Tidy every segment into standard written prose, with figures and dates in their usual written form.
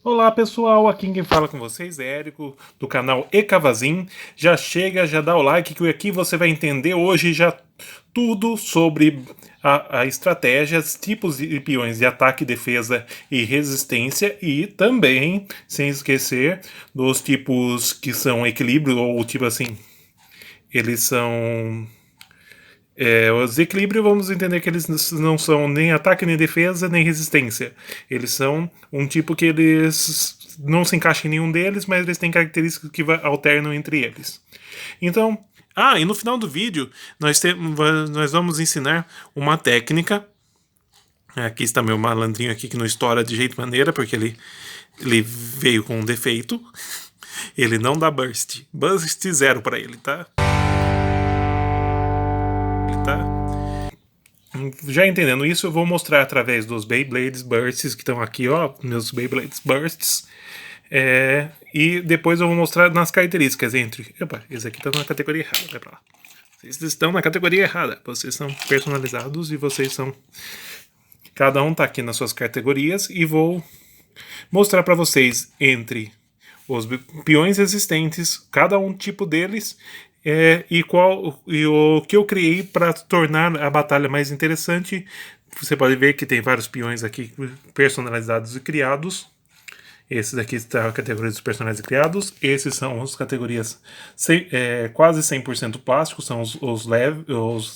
Olá pessoal, aqui quem fala com vocês é Érico do canal Ecavazin. Já chega, já dá o like que aqui você vai entender hoje já tudo sobre a estratégias, tipos de peões de ataque, defesa e resistência e também, sem esquecer, dos tipos que são equilíbrio ou tipo assim, eles são... os equilíbrios, vamos entender que eles não são nem ataque, nem defesa, nem resistência. Eles são um tipo que eles não se encaixam em nenhum deles, mas eles têm características que alternam entre eles. Então, e no final do vídeo nós vamos ensinar uma técnica. Aqui está meu malandrinho aqui que não estoura de jeito maneira, porque ele veio com um defeito. Ele não dá burst. Burst 0 para ele, tá? Já entendendo isso, eu vou mostrar através dos Beyblades Bursts que estão aqui, ó, meus Beyblades Bursts. E depois eu vou mostrar nas características entre... Opa, esse aqui tá na categoria errada, vai pra lá. Vocês estão na categoria errada. Vocês são personalizados e vocês são... Cada um tá aqui nas suas categorias e vou mostrar para vocês entre os peões existentes, cada um tipo deles, e o que eu criei para tornar a batalha mais interessante. Você pode ver que tem vários peões aqui personalizados e criados. Esses aqui está a categoria dos personagens criados. Esses são as categorias quase 100% plástico, são os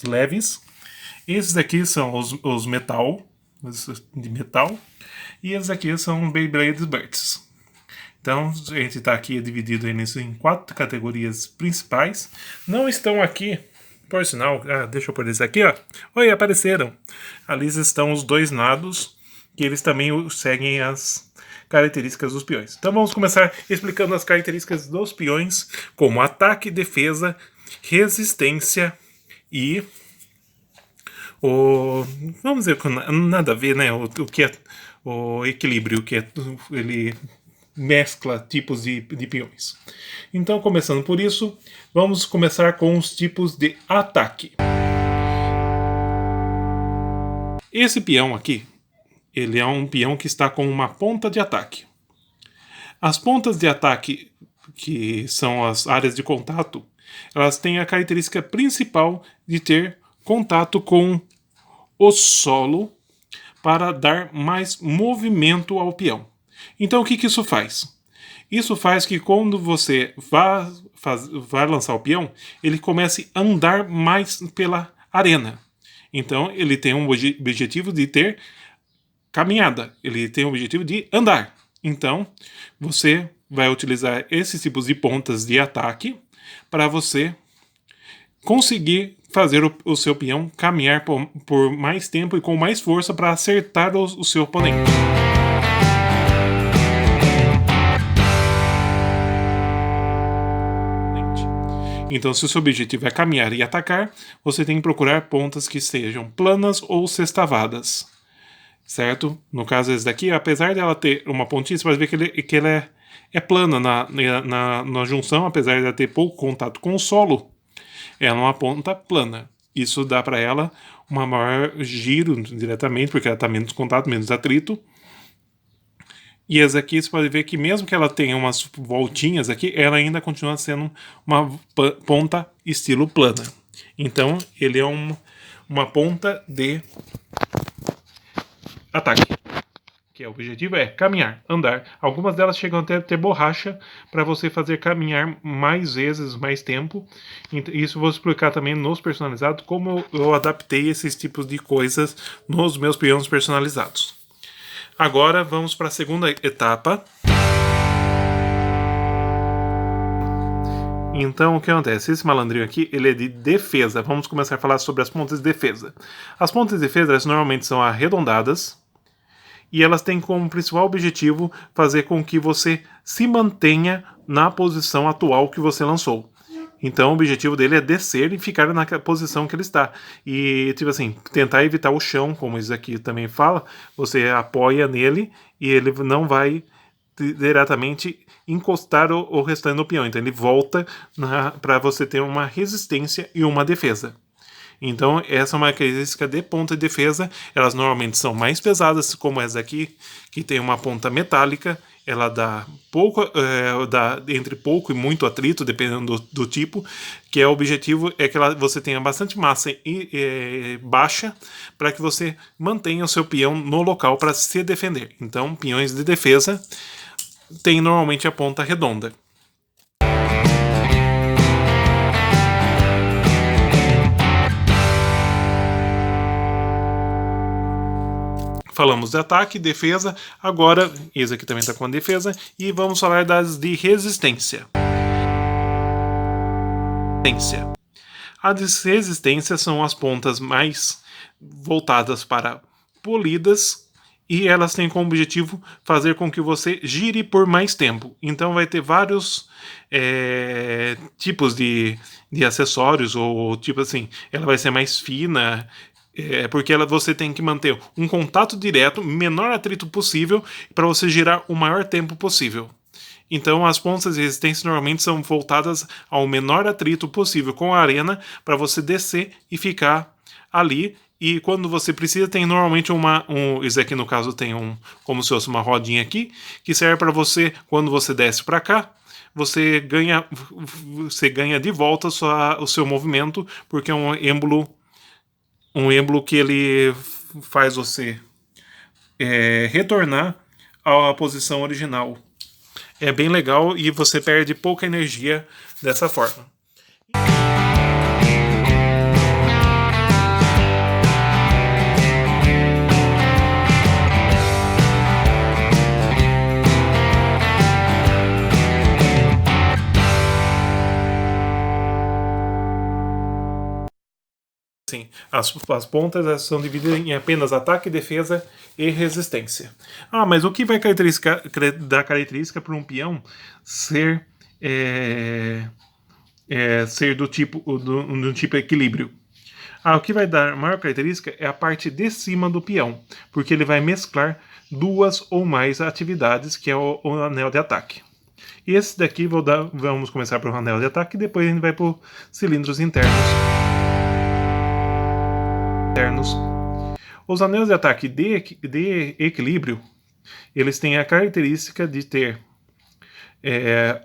leves. Esses aqui são os metal, de metal. E esses aqui são Beyblade Bursts. Então, a gente está aqui dividido em 4 categorias principais. Não estão aqui, por sinal, deixa eu pôr eles aqui, ó. Oi, apareceram. Ali estão os dois lados, que eles também seguem as características dos peões. Então vamos começar explicando as características dos peões, como ataque, defesa, resistência e vamos dizer, nada a ver, né? O que é o equilíbrio, que ele mescla tipos de peões. Então, começando por isso, vamos começar com os tipos de ataque. Esse peão aqui, ele é um peão que está com uma ponta de ataque. As pontas de ataque, que são as áreas de contato, elas têm a característica principal de ter contato com o solo para dar mais movimento ao peão. Então o que isso faz? Isso faz que quando você vai lançar o peão, ele comece a andar mais pela arena. Então ele tem um objetivo de ter caminhada, ele tem o objetivo de andar. Então você vai utilizar esses tipos de pontas de ataque para você conseguir fazer o seu peão caminhar por mais tempo e com mais força para acertar o seu oponente. Então, se o seu objetivo é caminhar e atacar, você tem que procurar pontas que sejam planas ou sextavadas, certo? No caso, esse daqui, apesar dela ter uma pontinha, você pode ver que ela é plana na junção, apesar de ela ter pouco contato com o solo, ela é uma ponta plana. Isso dá para ela uma maior giro diretamente, porque ela está menos contato, menos atrito. E essa aqui você pode ver que mesmo que ela tenha umas voltinhas aqui, ela ainda continua sendo uma ponta estilo plana. Então, ele é uma ponta de ataque. Que o objetivo é caminhar, andar. Algumas delas chegam até a ter borracha para você fazer caminhar mais vezes, mais tempo. Isso eu vou explicar também nos personalizados, como eu adaptei esses tipos de coisas nos meus peões personalizados. Agora vamos para a segunda etapa. Então o que acontece? Esse malandrinho aqui, ele é de defesa. Vamos começar a falar sobre as pontas de defesa. As pontas de defesa, elas normalmente são arredondadas e elas têm como principal objetivo fazer com que você se mantenha na posição atual que você lançou. Então o objetivo dele é descer e ficar na posição que ele está. E, tipo assim, tentar evitar o chão, como isso aqui também fala, você apoia nele e ele não vai diretamente encostar o restante do peão. Então ele volta para você ter uma resistência e uma defesa. Então essa é uma característica de ponta de defesa. Elas normalmente são mais pesadas, como essa aqui, que tem uma ponta metálica. ela dá pouco, dá entre pouco e muito atrito, dependendo do tipo, que é o objetivo é que você tenha bastante massa baixa para que você mantenha o seu peão no local para se defender. Então, peões de defesa têm normalmente a ponta redonda. Falamos de ataque, defesa, agora esse aqui também está com a defesa, e vamos falar das de resistência. As de resistência são as pontas mais voltadas para polidas e elas têm como objetivo fazer com que você gire por mais tempo. Então vai ter vários tipos de acessórios, ou tipo assim, ela vai ser mais fina, porque você tem que manter um contato direto, menor atrito possível, para você girar o maior tempo possível. Então, as pontas de resistência normalmente são voltadas ao menor atrito possível com a arena, para você descer e ficar ali. E quando você precisa, tem normalmente isso aqui no caso tem como se fosse uma rodinha aqui, que serve para você, quando você desce para cá, você ganha de volta o seu movimento, porque é um êmbolo que ele faz você retornar à posição original. É bem legal e você perde pouca energia dessa forma. Sim, as pontas são divididas em apenas ataque, defesa e resistência. Mas o que vai dar característica para um peão ser do tipo equilíbrio? O que vai dar maior característica é a parte de cima do peão, porque ele vai mesclar duas ou mais atividades, que é o anel de ataque. E esse daqui vamos começar pelo anel de ataque e depois a gente vai para os cilindros internos. Os anéis de ataque de equilíbrio, eles têm a característica de ter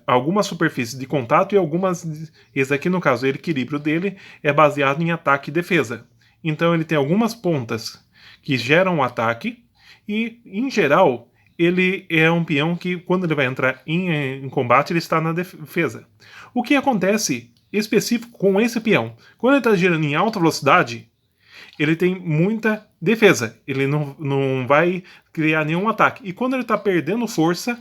algumas superfícies de contato e algumas... Esse aqui, no caso, o equilíbrio dele é baseado em ataque e defesa. Então ele tem algumas pontas que geram ataque e, em geral, ele é um peão que, quando ele vai entrar em combate, ele está na defesa. O que acontece específico com esse peão? Quando ele está girando em alta velocidade, ele tem muita defesa. Ele não vai criar nenhum ataque. E quando ele está perdendo força,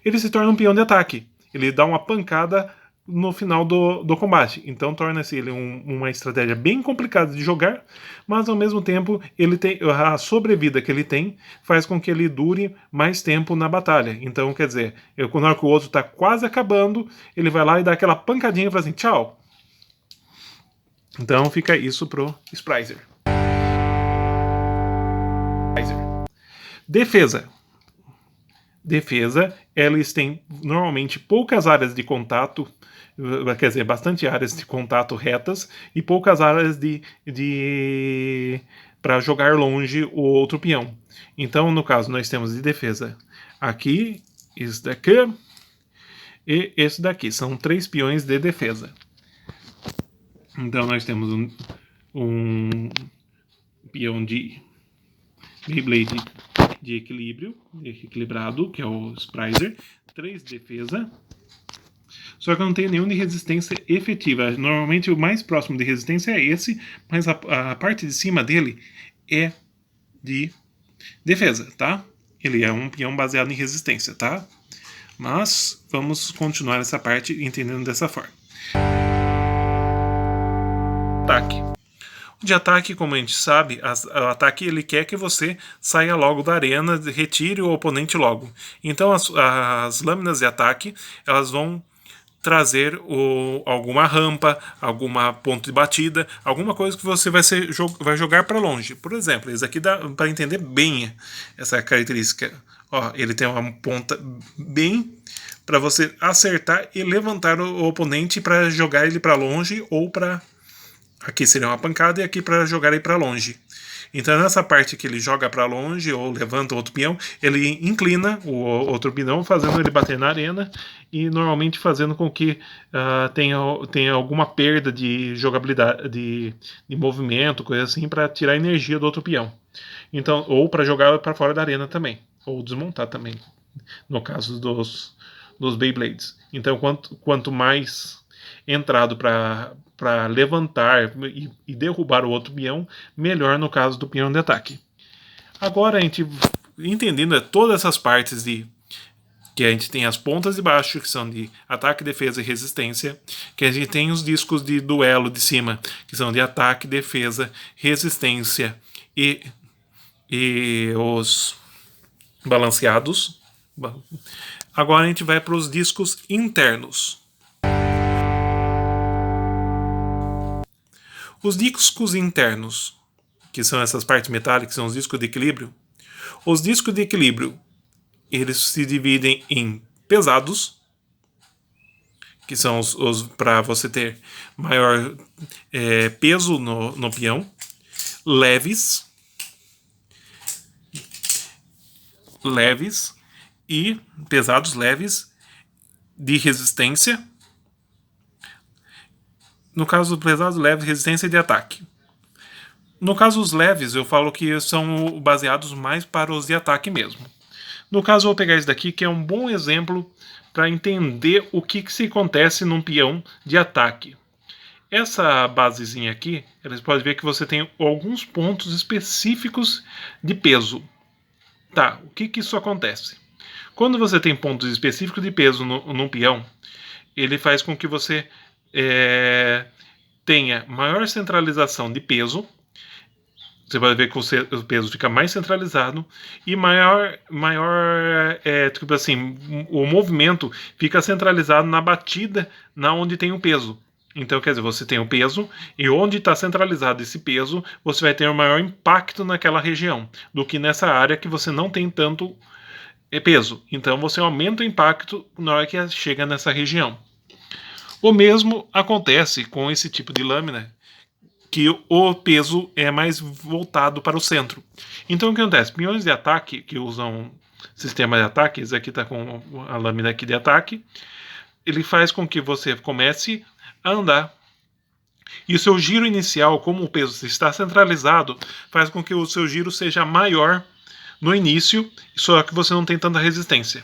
ele se torna um peão de ataque. Ele dá uma pancada no final do combate. Então torna-se ele uma estratégia bem complicada de jogar, mas ao mesmo tempo ele tem a sobrevida que ele tem faz com que ele dure mais tempo na batalha. Então, quer dizer, na hora que o outro está quase acabando, ele vai lá e dá aquela pancadinha e fala assim, tchau. Então fica isso pro Sprizer. Defesa, eles têm normalmente poucas áreas de contato, quer dizer, bastante áreas de contato retas e poucas áreas para jogar longe o outro peão. Então, no caso, nós temos de defesa aqui, esse daqui e esse daqui. São 3 peões de defesa. Então, nós temos um peão de Beyblade de equilibrado, que é o Sprizer, 3 de defesa, só que eu não tenho nenhum de resistência efetiva. Normalmente o mais próximo de resistência é esse, mas a parte de cima dele é de defesa, tá? Ele é um peão baseado em resistência, tá? Mas vamos continuar essa parte entendendo dessa forma. Ataque. De ataque, como a gente sabe, o ataque ele quer que você saia logo da arena, retire o oponente logo. Então as lâminas de ataque, elas vão trazer alguma rampa, alguma ponto de batida, alguma coisa que você vai jogar para longe. Por exemplo, isso aqui dá para entender bem essa característica. Ele tem uma ponta bem para você acertar e levantar o oponente para jogar ele para longe ou para Aqui seria uma pancada e aqui para jogar ele para longe. Então nessa parte que ele joga para longe ou levanta outro peão, ele inclina o outro peão, fazendo ele bater na arena e normalmente fazendo com que tenha alguma perda de jogabilidade, de movimento, coisa assim, para tirar a energia do outro peão. Então, ou para jogar para fora da arena também, ou desmontar também, no caso dos Beyblades. Então quanto mais entrado para levantar e derrubar o outro peão, melhor no caso do peão de ataque. Agora a gente entendendo todas essas partes que a gente tem as pontas de baixo, que são de ataque, defesa e resistência, que a gente tem os discos de duelo de cima, que são de ataque, defesa, resistência e os balanceados. Agora a gente vai para os discos internos. Os discos internos, que são essas partes metálicas, são os discos de equilíbrio. Os discos de equilíbrio, eles se dividem em pesados, que são os para você ter maior peso no peão, leves e pesados leves de resistência. No caso do pesado, leve, resistência de ataque. No caso os leves, eu falo que são baseados mais para os de ataque mesmo. No caso, eu vou pegar esse daqui, que é um bom exemplo para entender o que se acontece num peão de ataque. Essa basezinha aqui, eles podem ver que você tem alguns pontos específicos de peso. Tá, o que isso acontece? Quando você tem pontos específicos de peso num peão, ele faz com que você tenha maior centralização de peso. Você vai ver que o peso fica mais centralizado e tipo assim, o movimento fica centralizado na batida, na onde tem o peso. Então, quer dizer, você tem o peso e onde está centralizado esse peso, você vai ter um maior impacto naquela região do que nessa área que você não tem tanto peso. Então, você aumenta o impacto na hora que chega nessa região. O mesmo acontece com esse tipo de lâmina, que o peso é mais voltado para o centro. Então o que acontece? Peões de ataque que usam sistema de ataque, esse aqui está com a lâmina aqui de ataque, ele faz com que você comece a andar. E o seu giro inicial, como o peso está centralizado, faz com que o seu giro seja maior no início, só que você não tem tanta resistência.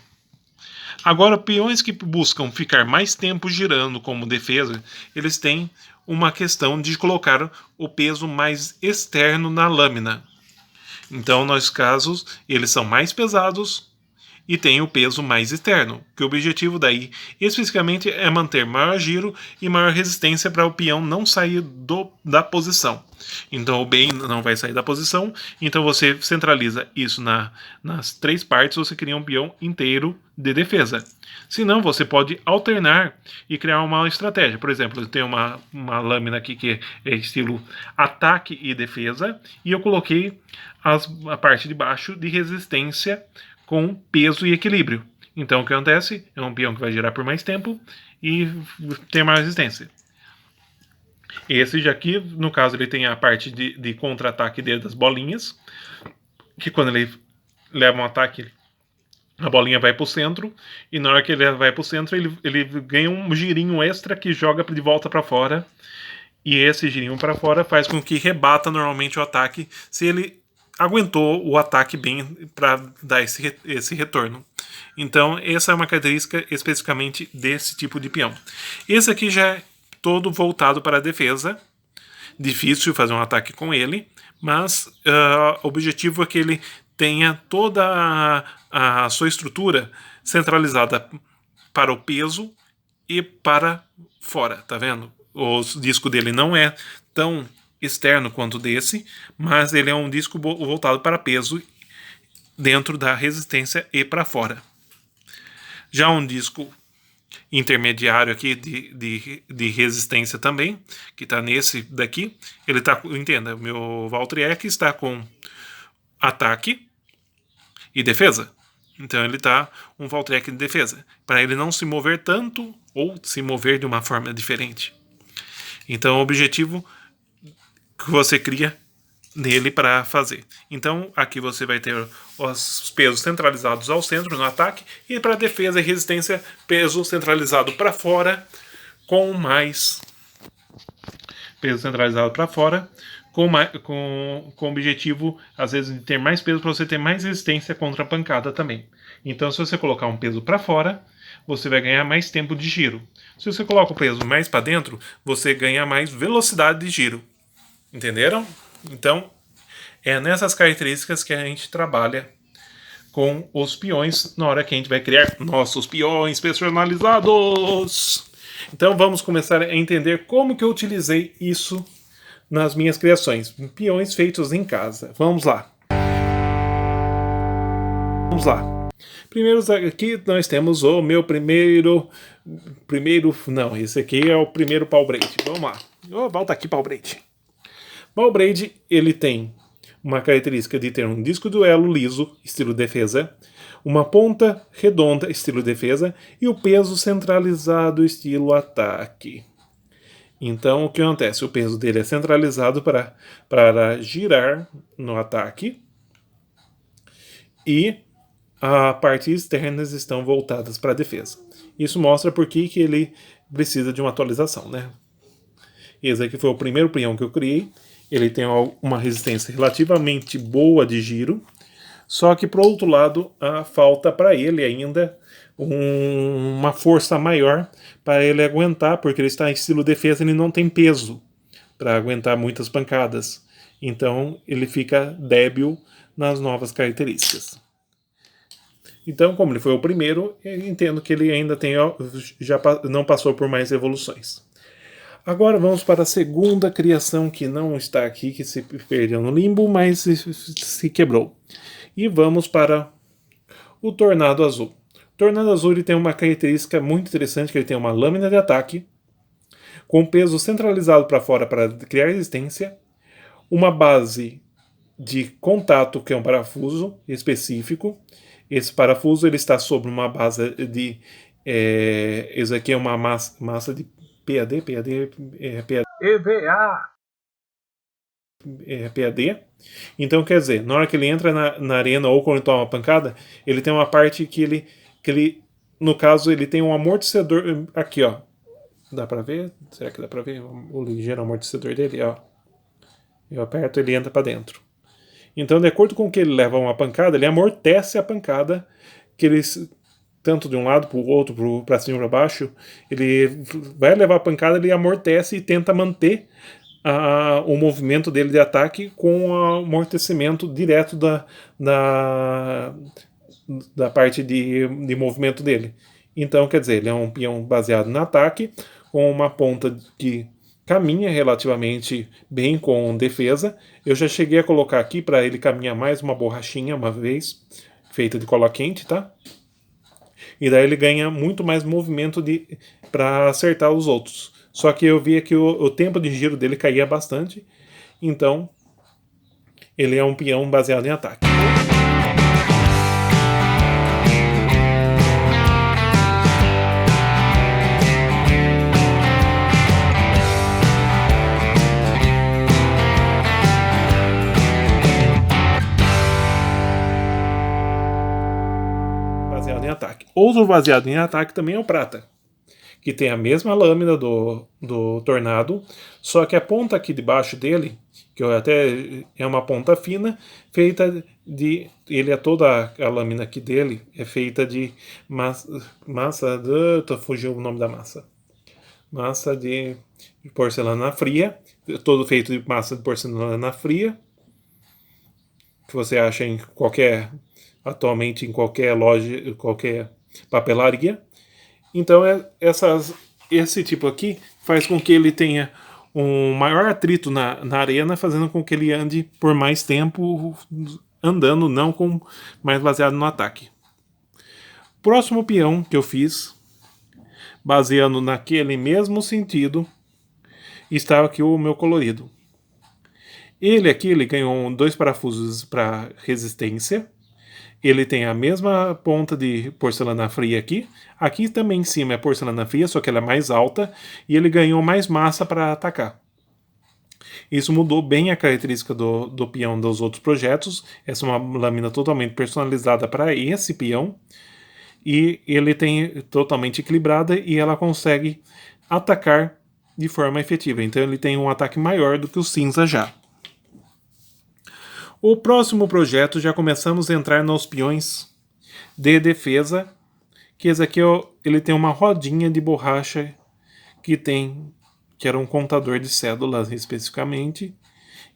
Agora, peões que buscam ficar mais tempo girando como defesa, eles têm uma questão de colocar o peso mais externo na lâmina. Então, nos casos, eles são mais pesados e têm o peso mais externo, que o objetivo daí especificamente é manter maior giro e maior resistência para o peão não sair da posição. Então o bem não vai sair da posição, então você centraliza isso nas três partes, você cria um peão inteiro de defesa. Se não, você pode alternar e criar uma estratégia. Por exemplo, eu tenho uma lâmina aqui que é estilo ataque e defesa, e eu coloquei a parte de baixo de resistência com peso e equilíbrio. Então o que acontece? É um peão que vai girar por mais tempo e tem mais resistência. Esse daqui, no caso, ele tem a parte de contra-ataque das bolinhas, que quando ele leva um ataque, a bolinha vai para o centro, e na hora que ele vai para o centro, ele ganha um girinho extra que joga de volta para fora, e esse girinho para fora faz com que rebata normalmente o ataque, se ele aguentou o ataque bem para dar esse retorno. Então, essa é uma característica especificamente desse tipo de peão. Esse aqui já é todo voltado para a defesa. Difícil fazer um ataque com ele, mas o objetivo é que ele tenha toda a sua estrutura centralizada para o peso e para fora, tá vendo? O disco dele não é tão externo quanto desse, mas ele é um disco voltado para peso dentro da resistência e para fora. Já um disco intermediário aqui de resistência também, que está nesse daqui, ele está, entenda, o meu Valtryek está com ataque e defesa. Então ele está um Valtryek de defesa, para ele não se mover tanto ou se mover de uma forma diferente. Então o objetivo que você cria nele para fazer. Então, aqui você vai ter os pesos centralizados ao centro no ataque e para defesa e resistência, peso centralizado para fora com mais peso centralizado para fora com o objetivo, às vezes, de ter mais peso para você ter mais resistência contra a pancada também. Então, se você colocar um peso para fora, você vai ganhar mais tempo de giro. Se você coloca o peso mais para dentro, você ganha mais velocidade de giro. Entenderam? Então, é nessas características que a gente trabalha com os peões na hora que a gente vai criar nossos peões personalizados. Então, vamos começar a entender como que eu utilizei isso nas minhas criações. Peões feitos em casa. Vamos lá. Vamos lá. Primeiro aqui nós temos o meu primeiro... Não, esse aqui é o primeiro pau braid. Vamos lá. Volta aqui, pau braid. Pau braid, ele tem uma característica de ter um disco duelo liso, estilo defesa, uma ponta redonda, estilo defesa, e o peso centralizado, estilo ataque. Então, o que acontece? O peso dele é centralizado para girar no ataque e a parte externas estão voltadas para a defesa. Isso mostra por que ele precisa de uma atualização, né? Esse aqui foi o primeiro peão que eu criei. Ele tem uma resistência relativamente boa de giro, só que, por outro lado, falta para ele ainda uma força maior para ele aguentar, porque ele está em estilo defesa e ele não tem peso para aguentar muitas pancadas. Então, ele fica débil nas novas características. Então, como ele foi o primeiro, eu entendo que ele ainda já não passou por mais evoluções. Agora vamos para a segunda criação que não está aqui, que se perdeu no limbo, mas se quebrou. E vamos para o Tornado Azul. O Tornado Azul ele tem uma característica muito interessante, que ele tem uma lâmina de ataque, com peso centralizado para fora para criar resistência, uma base de contato, que é um parafuso específico. Esse parafuso ele está sobre uma base de... esse aqui é uma massa de PAD, EVA. PAD. Então, quer dizer, na hora que ele entra na arena ou quando ele toma uma pancada, ele tem uma parte que ele, no caso, ele tem um amortecedor aqui, ó. Dá pra ver? Será que dá pra ver o ligeiro amortecedor dele? Ó. Eu aperto, ele entra pra dentro. Então, de acordo com que ele leva uma pancada, ele amortece a pancada que ele... tanto de um lado para o outro, para cima e para baixo, ele vai levar a pancada, ele amortece e tenta manter o movimento dele de ataque com o amortecimento direto da parte de movimento dele. Então, quer dizer, ele é um peão baseado no ataque, com uma ponta que caminha relativamente bem com defesa. Eu já cheguei a colocar aqui para ele caminhar mais uma borrachinha uma vez, feita de cola quente, tá? E daí ele ganha muito mais movimento para acertar os outros. Só que eu via que o tempo de giro dele caía bastante. Então, ele é um peão baseado em ataque. Ataque. Outro baseado em ataque também é o prata, que tem a mesma lâmina do tornado, só que a ponta aqui debaixo dele, que até é uma ponta fina, feita de... ele é toda a lâmina aqui dele, é feita de massa fugiu o nome da massa. Massa de porcelana fria, todo feito de massa de porcelana fria, que você acha atualmente em qualquer loja, qualquer papelaria. Então esse tipo aqui faz com que ele tenha um maior atrito na arena, fazendo com que ele ande por mais tempo andando, não mais baseado no ataque. Próximo peão que eu fiz, baseando naquele mesmo sentido, está aqui o meu colorido. Ele aqui ganhou 2 parafusos para resistência. Ele tem a mesma ponta de porcelana fria aqui. Aqui também em cima é porcelana fria, só que ela é mais alta. E ele ganhou mais massa para atacar. Isso mudou bem a característica do peão dos outros projetos. Essa é uma lâmina totalmente personalizada para esse peão. E ele tem totalmente equilibrada e ela consegue atacar de forma efetiva. Então ele tem um ataque maior do que o cinza já. O próximo projeto já começamos a entrar nos peões de defesa, que esse aqui ele tem uma rodinha de borracha que era um contador de cédulas especificamente,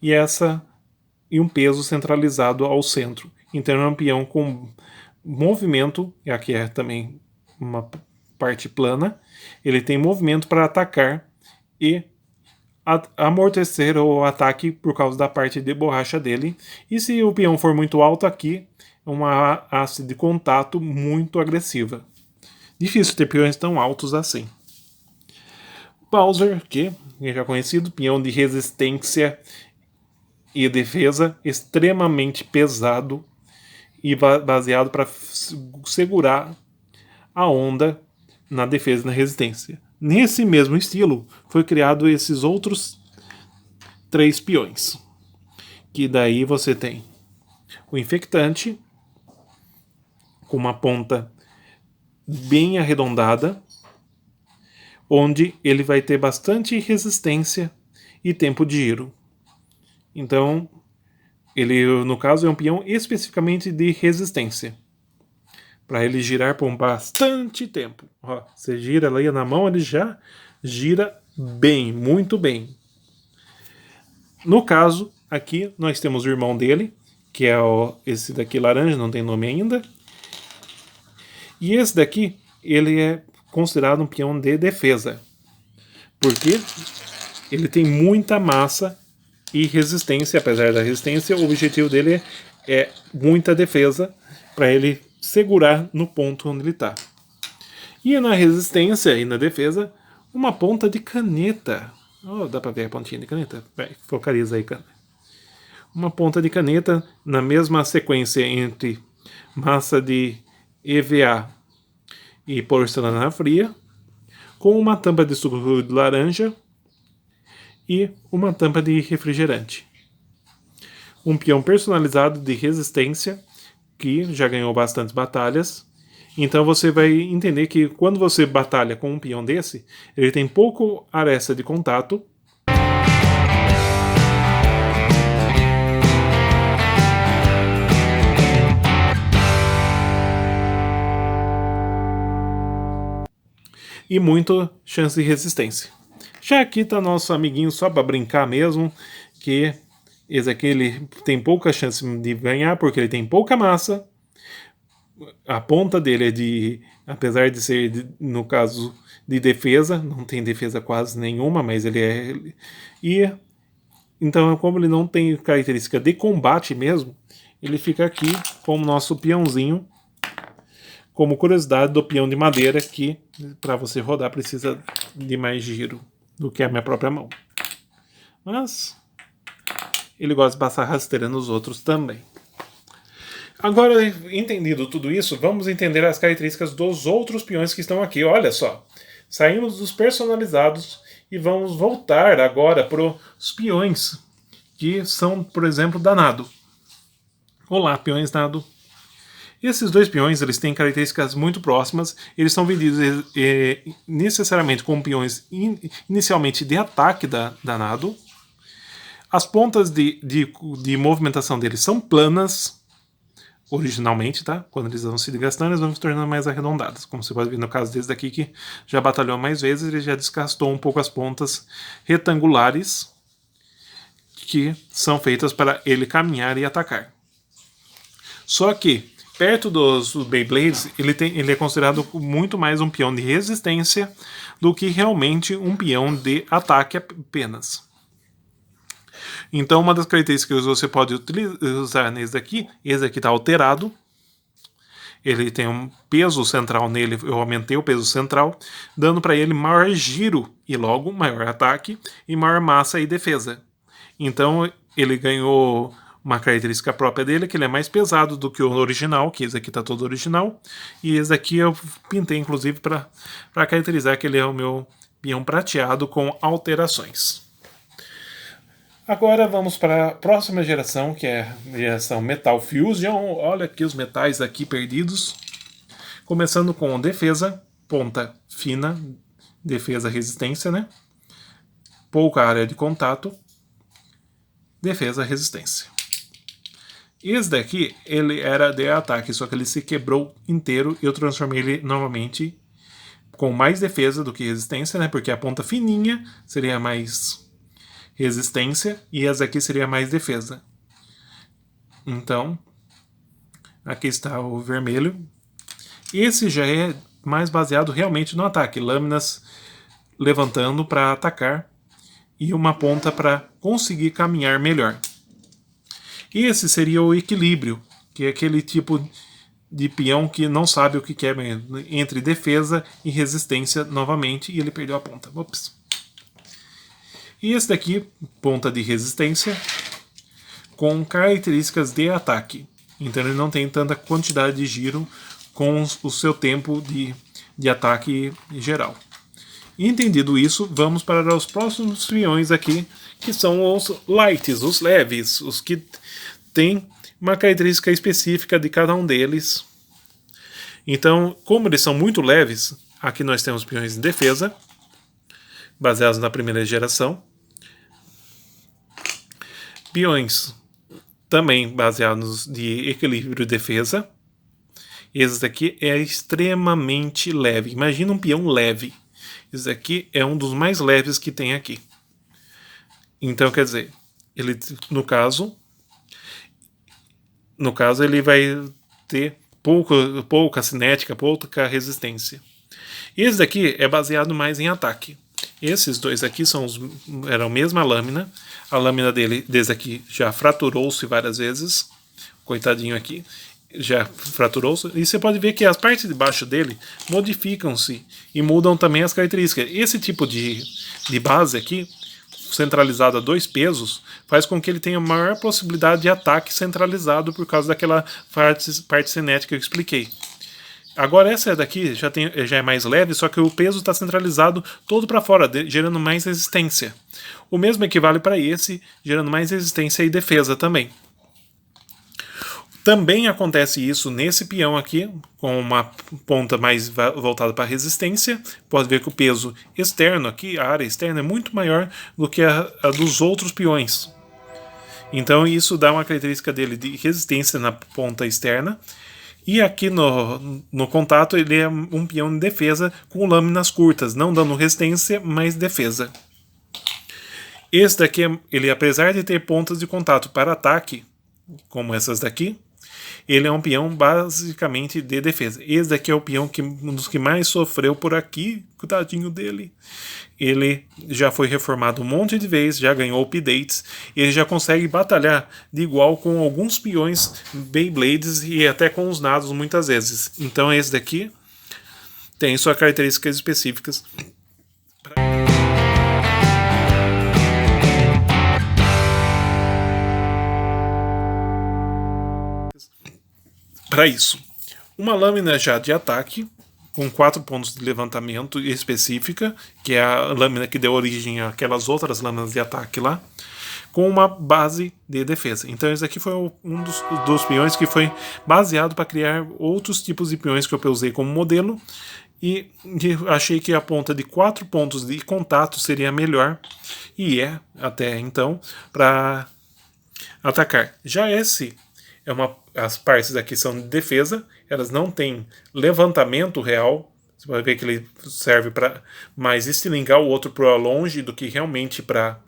e um peso centralizado ao centro. Então é um peão com movimento, e aqui é também uma parte plana, ele tem movimento para atacar e amortecer o ataque por causa da parte de borracha dele. E se o peão for muito alto aqui, uma haste de contato muito agressiva. Difícil ter peões tão altos assim. Bowser, que é já conhecido, peão de resistência e defesa, extremamente pesado e baseado para segurar a onda na defesa e na resistência. Nesse mesmo estilo, foi criado esses outros 3 peões. Que daí você tem o infectante, com uma ponta bem arredondada, onde ele vai ter bastante resistência e tempo de giro. Então, ele, no caso, é um peão especificamente de resistência. Para ele girar por bastante tempo. Ó, você gira ali na mão, ele já gira bem, muito bem. No caso, aqui nós temos o irmão dele, que é esse daqui laranja, não tem nome ainda. E esse daqui, ele é considerado um peão de defesa. Porque ele tem muita massa e resistência. Apesar da resistência, o objetivo dele é muita defesa para ele segurar no ponto onde ele está. E na resistência e na defesa, uma ponta de caneta. Oh, dá para ver a pontinha de caneta? Vai, focaliza aí, cara. Uma ponta de caneta na mesma sequência entre massa de EVA e porcelana fria, com uma tampa de suco de laranja e uma tampa de refrigerante. Um peão personalizado de resistência, que já ganhou bastantes batalhas. Então você vai entender que quando você batalha com um peão desse, ele tem pouco aresta de contato. E muito chance de resistência. Já aqui está nosso amiguinho só para brincar mesmo, que esse aqui ele tem pouca chance de ganhar porque ele tem pouca massa. A ponta dele é de, apesar de ser, no caso, de defesa, não tem defesa quase nenhuma, mas ele é... E então, como ele não tem característica de combate mesmo, ele fica aqui como nosso peãozinho, como curiosidade do peão de madeira, que para você rodar precisa de mais giro do que a minha própria mão. Mas ele gosta de passar rasteira nos outros também. Agora, entendido tudo isso, vamos entender as características dos outros peões que estão aqui. Olha só, saímos dos personalizados e vamos voltar agora para os peões que são, por exemplo, da Nado. Olá, peões Nado. Esses dois peões eles têm características muito próximas. Eles são vendidos necessariamente como peões inicialmente de ataque da Nado. As pontas de movimentação deles são planas, originalmente, tá? Quando eles vão se desgastando, eles vão se tornando mais arredondadas. Como você pode ver no caso desse daqui, que já batalhou mais vezes, ele já desgastou um pouco as pontas retangulares, que são feitas para ele caminhar e atacar. Só que, perto dos Beyblades, ele é considerado muito mais um peão de resistência do que realmente um peão de ataque apenas. Então, uma das características que você pode usar nesse daqui, esse aqui está alterado. Ele tem um peso central nele, eu aumentei o peso central, dando para ele maior giro e logo maior ataque e maior massa e defesa. Então, ele ganhou uma característica própria dele, que ele é mais pesado do que o original, que esse aqui está todo original. E esse aqui eu pintei, inclusive, para caracterizar que ele é o meu peão prateado com alterações. Agora vamos para a próxima geração, que é a geração Metal Fusion. Olha aqui os metais aqui perdidos. Começando com defesa, ponta fina, defesa resistência, né? Pouca área de contato, defesa resistência. Esse daqui, ele era de ataque, só que ele se quebrou inteiro e eu transformei ele novamente com mais defesa do que resistência, né? Porque a ponta fininha seria mais resistência e essa aqui seria mais defesa. Então, aqui está o vermelho. Esse já é mais baseado realmente no ataque. Lâminas levantando para atacar e uma ponta para conseguir caminhar melhor. Esse seria o equilíbrio, que é aquele tipo de peão que não sabe o que quer entre defesa e resistência novamente, e ele perdeu a ponta. Ops. E esse daqui, ponta de resistência, com características de ataque. Então ele não tem tanta quantidade de giro com o seu tempo de ataque geral. Entendido isso, vamos para os próximos peões aqui, que são os lights, os leves, os que têm uma característica específica de cada um deles. Então, como eles são muito leves, aqui nós temos peões de defesa, baseados na primeira geração. Peões também baseados de equilíbrio e defesa. Esse daqui é extremamente leve. Imagina um peão leve. Esse aqui é um dos mais leves que tem aqui. Então, quer dizer, ele, no caso ele vai ter pouca cinética, pouca resistência. Esse daqui é baseado mais em ataque. Esses dois aqui eram a mesma lâmina. A lâmina desse aqui já fraturou-se várias vezes. Coitadinho aqui. Já fraturou-se. E você pode ver que as partes de baixo dele modificam-se e mudam também as características. Esse tipo de base aqui, centralizado a 2 pesos, faz com que ele tenha maior possibilidade de ataque centralizado por causa daquela parte cinética que eu expliquei. Agora essa daqui já é mais leve, só que o peso está centralizado todo para fora, gerando mais resistência. O mesmo equivale para esse, gerando mais resistência e defesa também. Também acontece isso nesse peão aqui, com uma ponta mais voltada para resistência. Pode ver que o peso externo aqui, a área externa, é muito maior do que a dos outros peões. Então isso dá uma característica dele de resistência na ponta externa. E aqui no contato ele é um peão de defesa com lâminas curtas, não dando resistência, mas defesa. Esse daqui, ele apesar de ter pontas de contato para ataque, como essas daqui, ele é um peão basicamente de defesa. Esse daqui é o peão um dos que mais sofreu por aqui, coitadinho dele. Ele já foi reformado um monte de vezes, já ganhou updates, ele já consegue batalhar de igual com alguns peões Beyblades e até com os nados muitas vezes. Então esse daqui tem suas características específicas para isso. Uma lâmina já de ataque, com 4 pontos de levantamento específica, que é a lâmina que deu origem àquelas outras lâminas de ataque lá, com uma base de defesa. Então esse aqui foi um dos peões que foi baseado para criar outros tipos de peões que eu usei como modelo, e achei que a ponta de 4 pontos de contato seria melhor, e até então, para atacar. Já esse as partes aqui são de defesa, elas não têm levantamento real. Você vai ver que ele serve para mais estilingar o outro para longe do que realmente para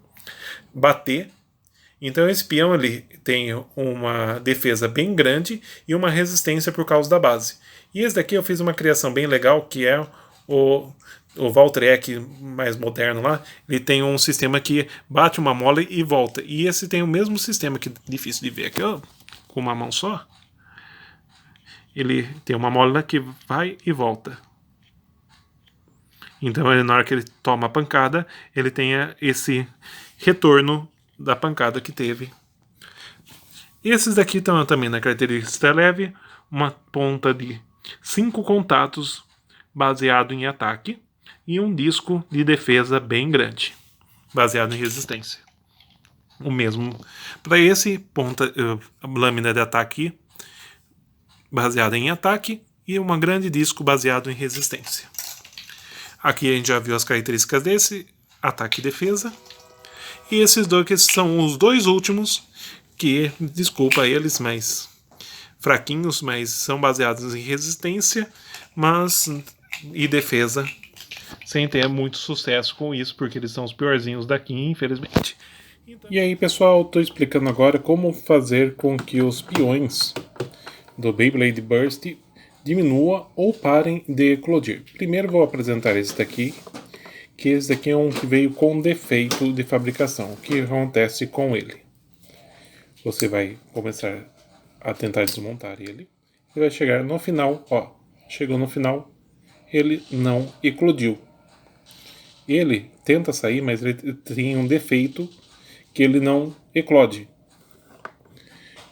bater. Então esse peão ele tem uma defesa bem grande e uma resistência por causa da base. E esse daqui eu fiz uma criação bem legal, que é o Valtrek mais moderno lá. Ele tem um sistema que bate uma mola e volta. E esse tem o mesmo sistema, que é difícil de ver aqui, ó, com uma mão só. Ele tem uma mola que vai e volta. Então, na hora que ele toma a pancada, ele tem esse retorno da pancada que teve. Esses daqui estão também na característica leve, uma ponta de 5 contatos baseado em ataque e um disco de defesa bem grande, baseado em resistência. O mesmo para esse, ponta, lâmina de ataque baseada em ataque e uma grande disco baseado em resistência. Aqui a gente já viu as características desse, ataque e defesa. E esses dois que são os dois últimos, que, desculpa eles, mas fraquinhos, mas são baseados em resistência e defesa, sem ter muito sucesso com isso, porque eles são os piorzinhos daqui, infelizmente. E aí, pessoal, estou explicando agora como fazer com que os peões do Beyblade Burst diminua ou parem de eclodir. Primeiro vou apresentar esse daqui, que esse daqui é um que veio com defeito de fabricação. O que acontece com ele? Você vai começar a tentar desmontar ele e vai chegar no final, ó, chegou no final, ele não eclodiu. Ele tenta sair, mas ele tem um defeito que ele não eclode.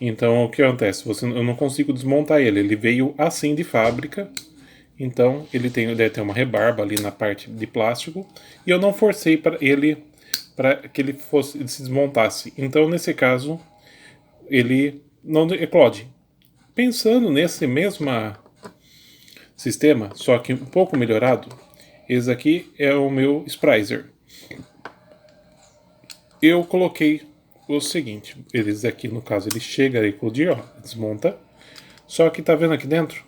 Então o que acontece? Eu não consigo desmontar ele. Ele veio assim de fábrica. Então ele deve ter uma rebarba ali na parte de plástico. E eu não forcei para que ele se desmontasse. Então nesse caso ele não eclode. Pensando nesse mesmo sistema, só que um pouco melhorado, esse aqui é o meu Sprizer. Eu coloquei o seguinte, eles aqui no caso ele chega a eclodir, ó, desmonta, só que tá vendo aqui dentro?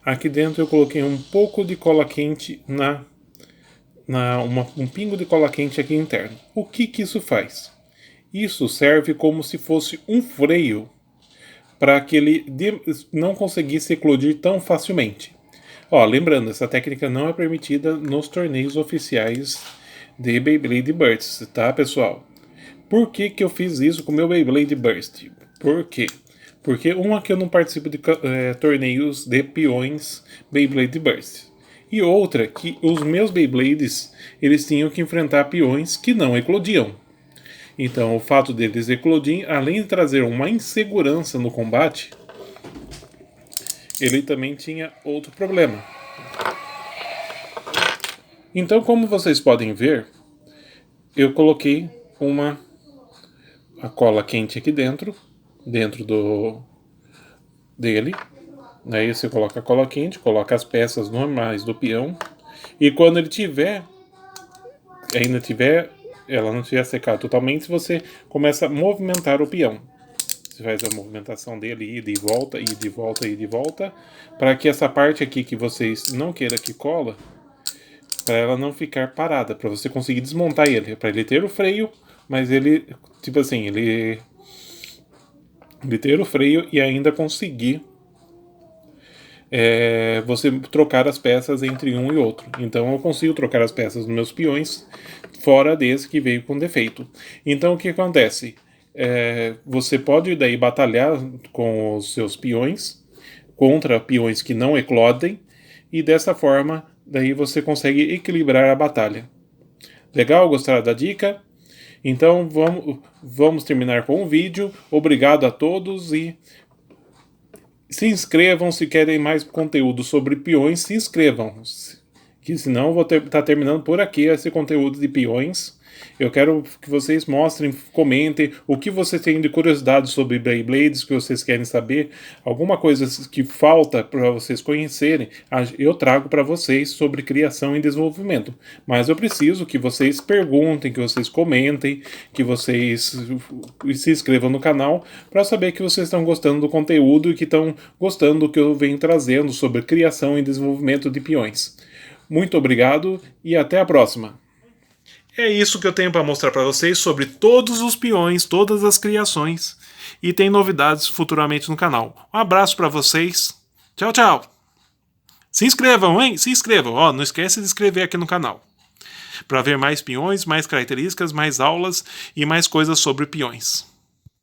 Aqui dentro eu coloquei um pouco de cola quente um pingo de cola quente aqui interno. O que isso faz? Isso serve como se fosse um freio para que ele não conseguisse eclodir tão facilmente. Ó, lembrando, essa técnica não é permitida nos torneios oficiais de Beyblade Burst, tá, pessoal? Por que eu fiz isso com o meu Beyblade Burst? Por quê? Porque que eu não participo de torneios de peões Beyblade Burst. E outra, que os meus Beyblades, eles tinham que enfrentar peões que não eclodiam. Então, o fato deles eclodirem, além de trazer uma insegurança no combate, ele também tinha outro problema. Então, como vocês podem ver, eu coloquei a cola quente aqui dentro dele. Daí você coloca a cola quente, coloca as peças normais do peão. E quando ele ela não tiver secado totalmente, você começa a movimentar o peão. Você faz a movimentação dele, ida e volta, ida e volta, ida e volta, para que essa parte aqui que vocês não queiram que cola, para ela não ficar parada, para você conseguir desmontar ele, para ele ter o freio, mas ele, tipo assim, ele ter o freio e ainda conseguir você trocar as peças entre um e outro. Então eu consigo trocar as peças dos meus peões fora desse que veio com defeito. Então o que acontece? Você pode daí batalhar com os seus peões contra peões que não eclodem e dessa forma daí você consegue equilibrar a batalha. Legal? Gostaram da dica? Então vamos terminar com o vídeo. Obrigado a todos e se inscrevam se querem mais conteúdo sobre peões. Se inscrevam, que senão eu vou estar terminando por aqui esse conteúdo de peões. Eu quero que vocês mostrem, comentem o que vocês têm de curiosidade sobre Beyblades, que vocês querem saber, alguma coisa que falta para vocês conhecerem, eu trago para vocês sobre criação e desenvolvimento. Mas eu preciso que vocês perguntem, que vocês comentem, que vocês se inscrevam no canal para saber que vocês estão gostando do conteúdo e que estão gostando do que eu venho trazendo sobre criação e desenvolvimento de peões. Muito obrigado e até a próxima! É isso que eu tenho para mostrar para vocês sobre todos os peões, todas as criações. E tem novidades futuramente no canal. Um abraço para vocês. Tchau, tchau. Se inscrevam, hein? Se inscrevam. Ó, não esquece de se inscrever aqui no canal. Para ver mais peões, mais características, mais aulas e mais coisas sobre peões.